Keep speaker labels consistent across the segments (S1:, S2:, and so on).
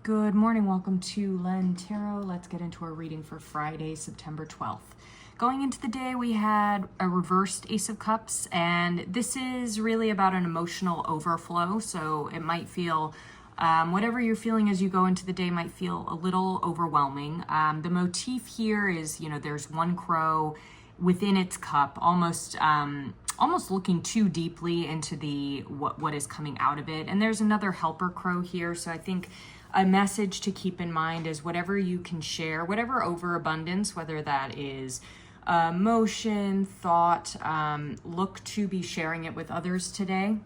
S1: Good morning, welcome to Len Tarot. Let's get into our reading for Friday, September 12th. Going into the day, we had a reversed Ace of Cups, and this is really about an emotional overflow, so it might feel, whatever you're feeling as you go into the day might feel a little overwhelming. The motif here is, there's one crow within its cup, almost looking too deeply into the what is coming out of it. And there's another helper crow here, so I think a message to keep in mind is whatever you can share, whatever overabundance, whether that is emotion, thought, look to be sharing it with others today.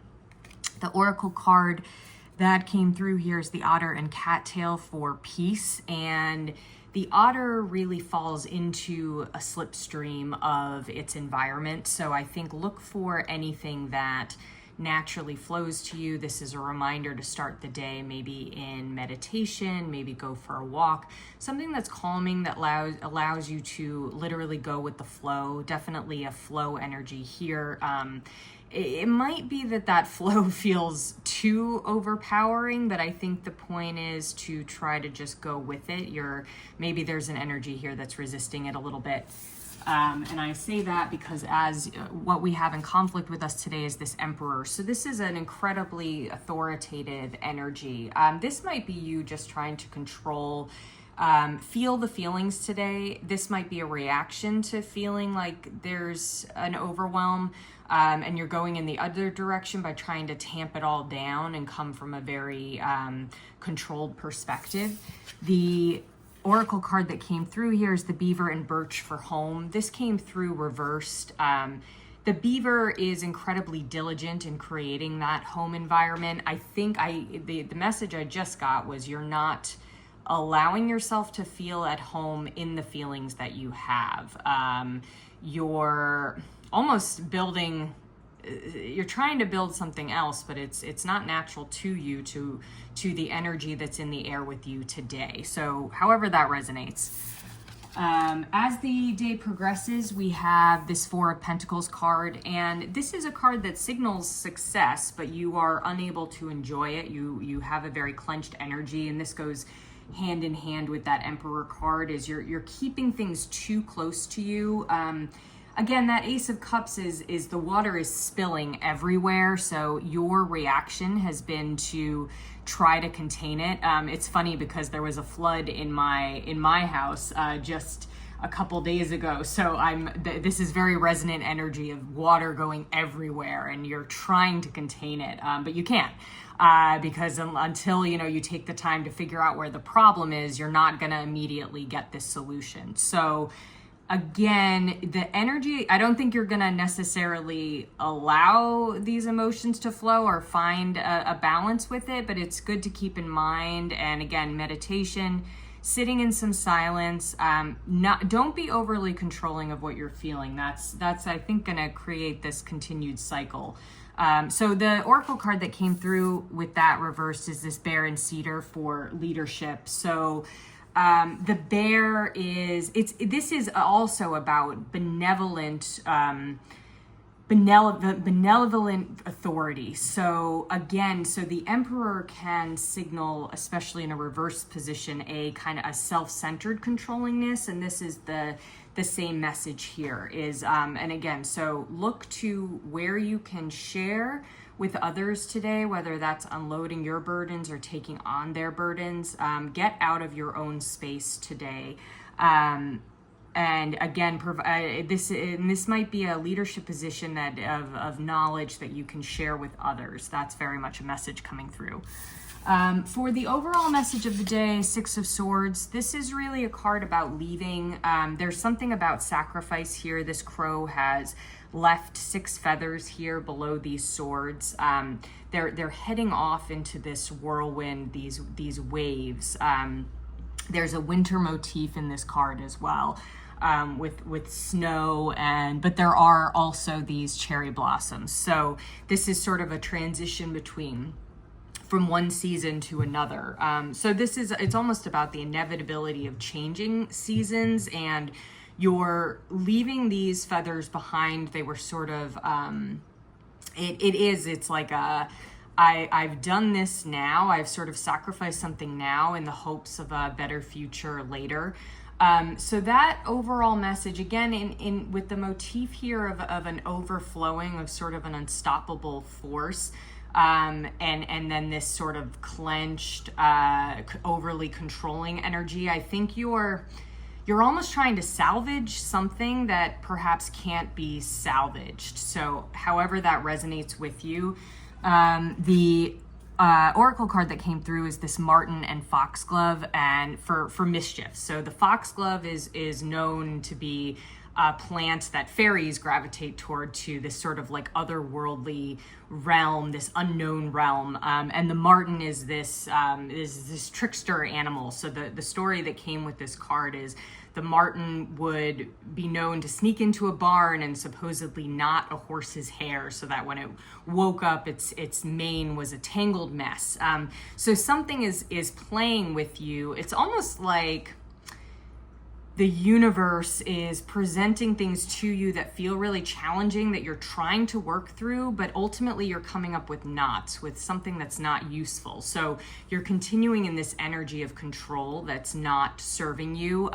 S1: The oracle card that came through here is the otter and cattail for peace, and the otter really falls into a slipstream of its environment. So I think look for anything that naturally flows to you. This is a reminder to start the day, maybe in meditation, maybe go for a walk, something that's calming that allows you to literally go with the flow. Definitely a flow energy here. It might be that flow feels too overpowering, but I think the point is to try to just go with it. Maybe there's an energy here that's resisting it a little bit. And I say that because what we have in conflict with us today is this Emperor. So this is an incredibly authoritative energy. This might be you just trying to control, feel the feelings today. This might be a reaction to feeling like there's an overwhelm, and you're going in the other direction by trying to tamp it all down and come from a very controlled perspective. The oracle card that came through here is the beaver and birch for home. This came through reversed. The beaver is incredibly diligent in creating that home environment. I think the message I just got was you're not allowing yourself to feel at home in the feelings that you have. You're almost building, you're trying to build something else, but it's not natural to you, to the energy that's in the air with you today. So however that resonates. As the day progresses, we have this Four of Pentacles card, and this is a card that signals success, but you are unable to enjoy it. You have a very clenched energy, and this goes hand in hand with that Emperor card, is you're keeping things too close to you. Again, that Ace of Cups is the water is spilling everywhere, so your reaction has been to try to contain it. It's funny because there was a flood in my house just a couple days ago, so this is very resonant energy of water going everywhere, and you're trying to contain it, but you can't. Because until you take the time to figure out where the problem is, you're not going to immediately get this solution. So again, the energy, I don't think you're going to necessarily allow these emotions to flow or find a balance with it, but it's good to keep in mind. And again, meditation, sitting in some silence, don't be overly controlling of what you're feeling. That's I think going to create this continued cycle. So the oracle card that came through with that reversed is this bear and cedar for leadership. So the bear this is also about benevolent authority. So again, the Emperor can signal, especially in a reverse position, a kind of a self-centered controllingness, and this is the same message here is, and again, so look to where you can share with others today, whether that's unloading your burdens or taking on their burdens. Get out of your own space today. And again, this might be a leadership position of knowledge that you can share with others. That's very much a message coming through. For the overall message of the day, Six of Swords, this is really a card about leaving. There's something about sacrifice here. This crow has left 6 feathers here below these swords. They're heading off into this whirlwind, these waves. There's a winter motif in this card as well, with snow, but there are also these cherry blossoms. So this is sort of a transition from one season to another. So it's almost about the inevitability of changing seasons, and you're leaving these feathers behind. They were sort of, it's like I've done this now. I've sort of sacrificed something now in the hopes of a better future later. So that overall message, again, in with the motif here of an overflowing of sort of an unstoppable force, and then this sort of clenched, overly controlling energy. I think you're almost trying to salvage something that perhaps can't be salvaged. So however that resonates with you, the oracle card that came through is this marten and foxglove, and for mischief. So the foxglove is known to be a plant that fairies gravitate toward, to this sort of like otherworldly realm, this unknown realm, and the marten is this trickster animal. So the story that came with this card is the marten would be known to sneak into a barn and supposedly knot a horse's hair, so that when it woke up, its mane was a tangled mess. So something is playing with you. It's almost like the universe is presenting things to you that feel really challenging, that you're trying to work through, but ultimately you're coming up with knots, with something that's not useful. So you're continuing in this energy of control that's not serving you.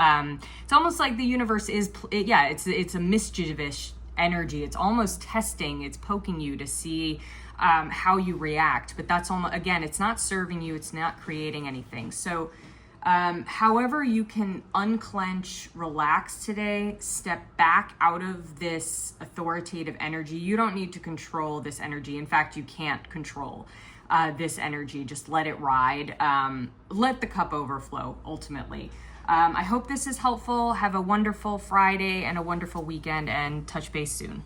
S1: It's almost like the universe is, it's a mischievous energy. It's almost testing, it's poking you to see how you react, but that's almost, again, it's not serving you, it's not creating anything. So however you can unclench, relax today, step back out of this authoritative energy. You don't need to control this energy. In fact, you can't control this energy. Just let it ride. Let the cup overflow, ultimately. I hope this is helpful. Have a wonderful Friday and a wonderful weekend, and touch base soon.